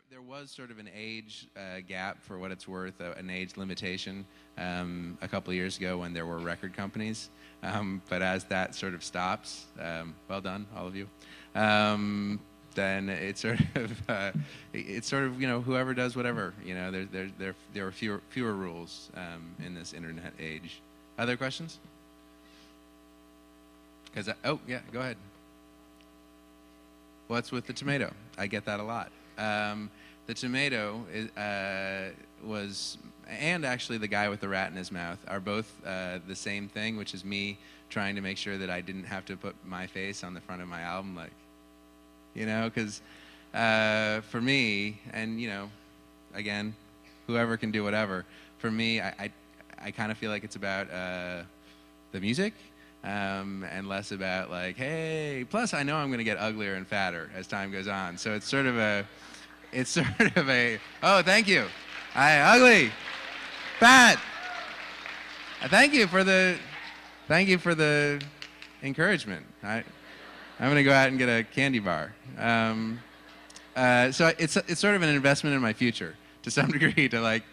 there was sort of an age gap, for what it's worth, an age limitation a couple of years ago when there were record companies. But as that sort of stops, well done, all of you. Then it's sort of, you know, whoever does whatever. You know, there are fewer rules in this internet age. Other questions? Because oh yeah, go ahead. What's with the tomato? I get that a lot. The tomato is, and actually the guy with the rat in his mouth are both the same thing, which is me trying to make sure that I didn't have to put my face on the front of my album, like, you know, because for me, and, you know, again, whoever can do whatever, for me, I kind of feel like it's about the music, and less about like, hey, plus I know I'm going to get uglier and fatter as time goes on. So it's sort of a, oh, thank you. Ugly, fat. Thank you for the encouragement. I'm going to go out and get a candy bar. So it's sort of an investment in my future to some degree, to like,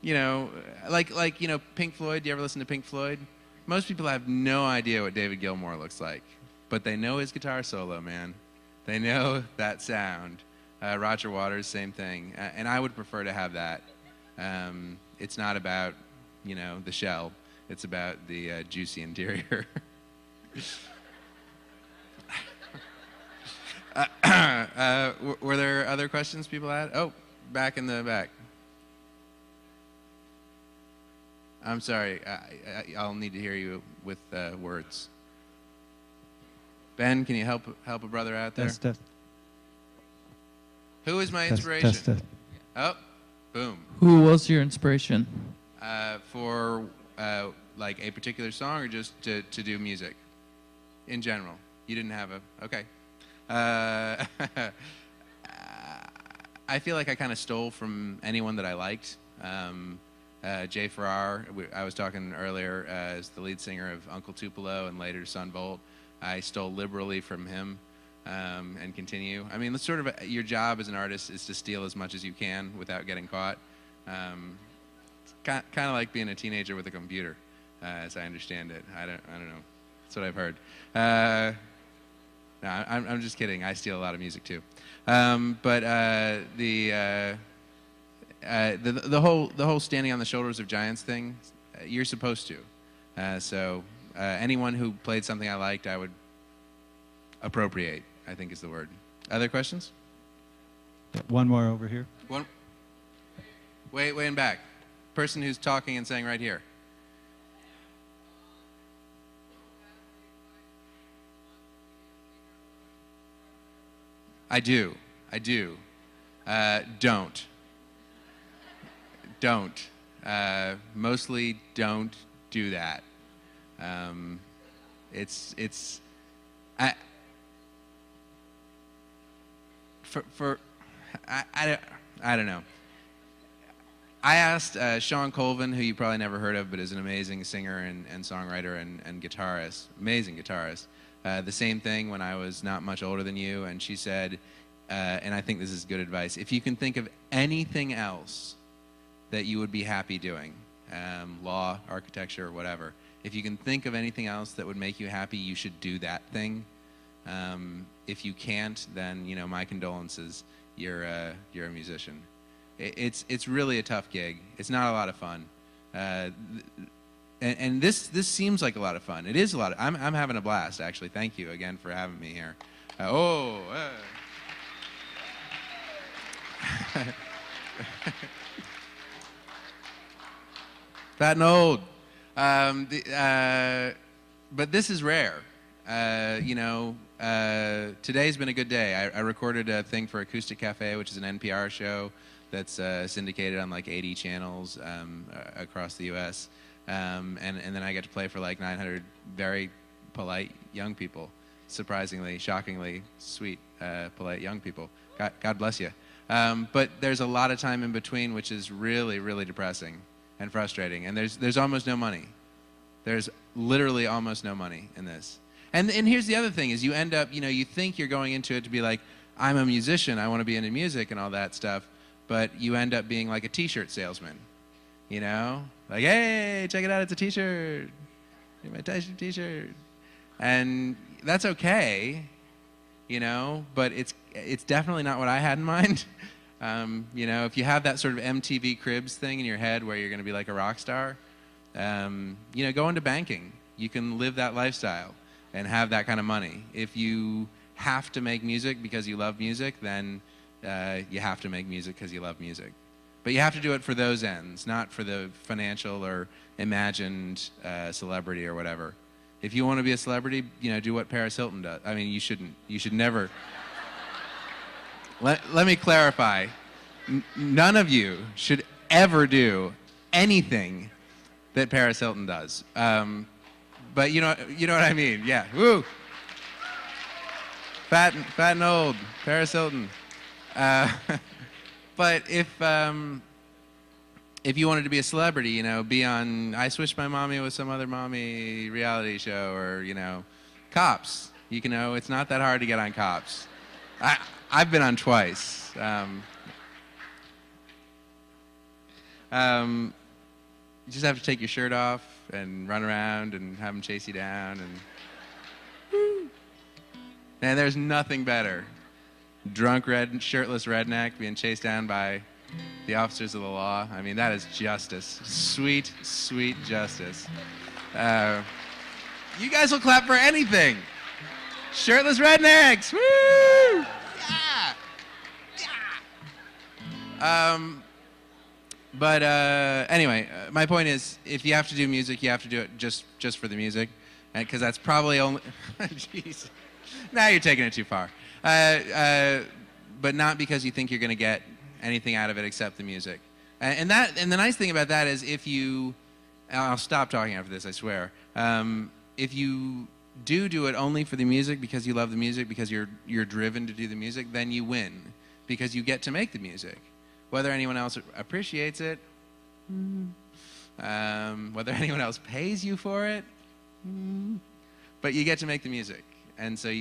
you know, like, you know, Pink Floyd. Do you ever listen to Pink Floyd? Most people have no idea what David Gilmour looks like, but they know his guitar solo, man. They know that sound. Roger Waters, same thing. And I would prefer to have that. It's not about, you know, the shell. It's about the juicy interior. Were there other questions people had? Oh, back in the back. I'm sorry, I'll need to hear you with words. Ben, can you help a brother out there? Test. Who is my inspiration? Test. Oh, boom. Who was your inspiration? For like a particular song, or just to do music in general? You didn't have a, okay. I feel like I kind of stole from anyone that I liked. Jay Farrar, I was talking earlier, as the lead singer of Uncle Tupelo and later Son Volt. I stole liberally from him and continue. I mean, it's sort of your job as an artist is to steal as much as you can without getting caught. It's kind of like being a teenager with a computer, as I understand it. I don't know. That's what I've heard. No, I'm just kidding. I steal a lot of music too. But the whole standing on the shoulders of giants thing, you're supposed to. So anyone who played something I liked, I would appropriate, I think is the word. Other questions? One more over here. One. Way in back. Person who's talking and saying right here. I do. Don't. Mostly don't do that. I don't know. I asked Sean Colvin, who you probably never heard of, but is an amazing singer and songwriter and guitarist, amazing guitarist, the same thing when I was not much older than you, and she said, and I think this is good advice, if you can think of anything else that you would be happy doing, law, architecture, whatever, if you can think of anything else that would make you happy, you should do that thing. If you can't, then, you know, my condolences. You're a musician. It's really a tough gig. It's not a lot of fun. And this seems like a lot of fun. It is a lot. I'm having a blast, actually. Thank you again for having me here. Fat and old. But this is rare. You know, today's been a good day. I recorded a thing for Acoustic Cafe, which is an NPR show that's syndicated on like 80 channels across the U.S. And then I get to play for like 900 very polite young people. Surprisingly, shockingly sweet, polite young people. God bless you. But there's a lot of time in between, which is really, really depressing and frustrating. And there's almost no money. There's literally almost no money in this. And here's the other thing is you end up, you know, you think you're going into it to be like, I'm a musician, I want to be into music and all that stuff, but you end up being like a t-shirt salesman, you know? Like, hey, check it out, it's a t-shirt. Get my t-shirt. And that's okay, you know, but it's definitely not what I had in mind. You know, if you have that sort of MTV Cribs thing in your head where you're going to be like a rock star, you know, go into banking. You can live that lifestyle and have that kind of money. If you have to make music because you love music, then you have to make music because you love music. But you have to do it for those ends, not for the financial or imagined celebrity or whatever. If you want to be a celebrity, you know, do what Paris Hilton does. I mean, you shouldn't. You should never. Let me clarify. None of you should ever do anything that Paris Hilton does. But you know what I mean. Yeah. Woo. Fat and old. Paris Hilton. But if you wanted to be a celebrity, you know, be on I Switched My Mommy with Some Other Mommy reality show, or, you know, Cops. You know, it's not that hard to get on Cops. I've been on twice. You just have to take your shirt off and run around and have them chase you down. And woo. And there's nothing better. Drunk, shirtless redneck being chased down by the officers of the law. I mean, that is justice. Sweet, sweet justice. You guys will clap for anything. Shirtless rednecks. Woo! Yeah! Yeah! But anyway, my point is, if you have to do music, you have to do it just for the music, because that's probably only. Jeez. Now you're taking it too far. But not because you think you're going to get anything out of it except the music. And the nice thing about that is, if you, I'll stop talking after this, I swear. If you do it only for the music, because you love the music, because you're driven to do the music, then you win, because you get to make the music. Whether anyone else appreciates it, whether anyone else pays you for it, but you get to make the music, and so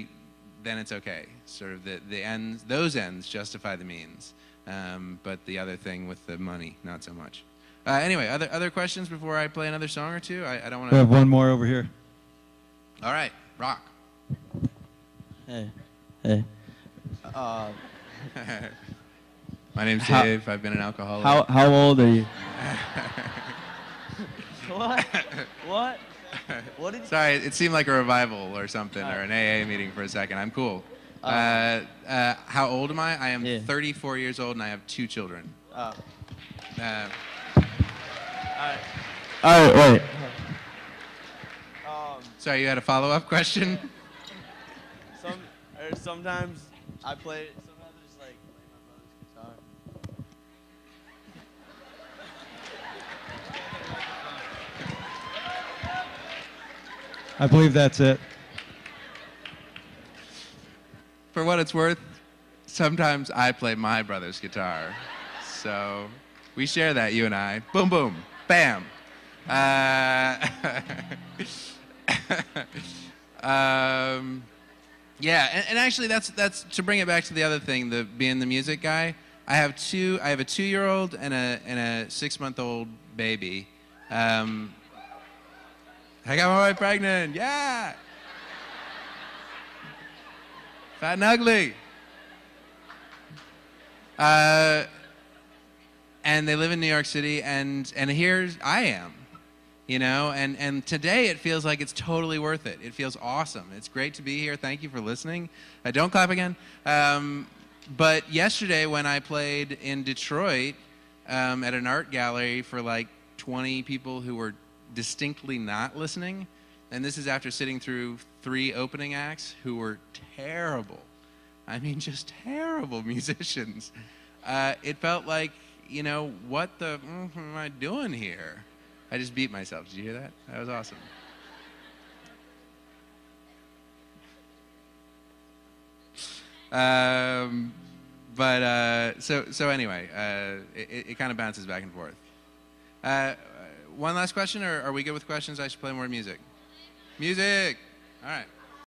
then it's okay. Sort of the ends, those ends justify the means, but the other thing with the money, not so much. Anyway, other questions before I play another song or two? I don't want to. We have one more over here. All right, rock. Hey. My name's Dave. I've been an alcoholic. How old are you? What? What? What did you... Sorry, it seemed like a revival or something, or an AA meeting for a second. I'm cool. How old am I? I am 34 years old, and I have 2 children. All right, wait. Sorry, you had a follow-up question? Sometimes I play. Sometimes I just like play my brother's guitar. I believe that's it. For what it's worth, sometimes I play my brother's guitar. So we share that, you and I. Boom, boom, bam. Yeah, and actually that's to bring it back to the other thing, being the music guy. I have a 2-year-old and a 6-month-old baby. I got my wife pregnant. Yeah. Fat and ugly. And they live in New York City, and here I am. You know, and today it feels like it's totally worth it. It feels awesome. It's great to be here. Thank you for listening. Don't clap again. But yesterday when I played in Detroit at an art gallery for like 20 people who were distinctly not listening, and this is after sitting through 3 opening acts who were terrible. I mean, just terrible musicians. It felt like, you know, what the am I doing here? I just beat myself. Did you hear that? That was awesome. So anyway, it kind of bounces back and forth. One last question, or are we good with questions? I should play more music. Music! All right.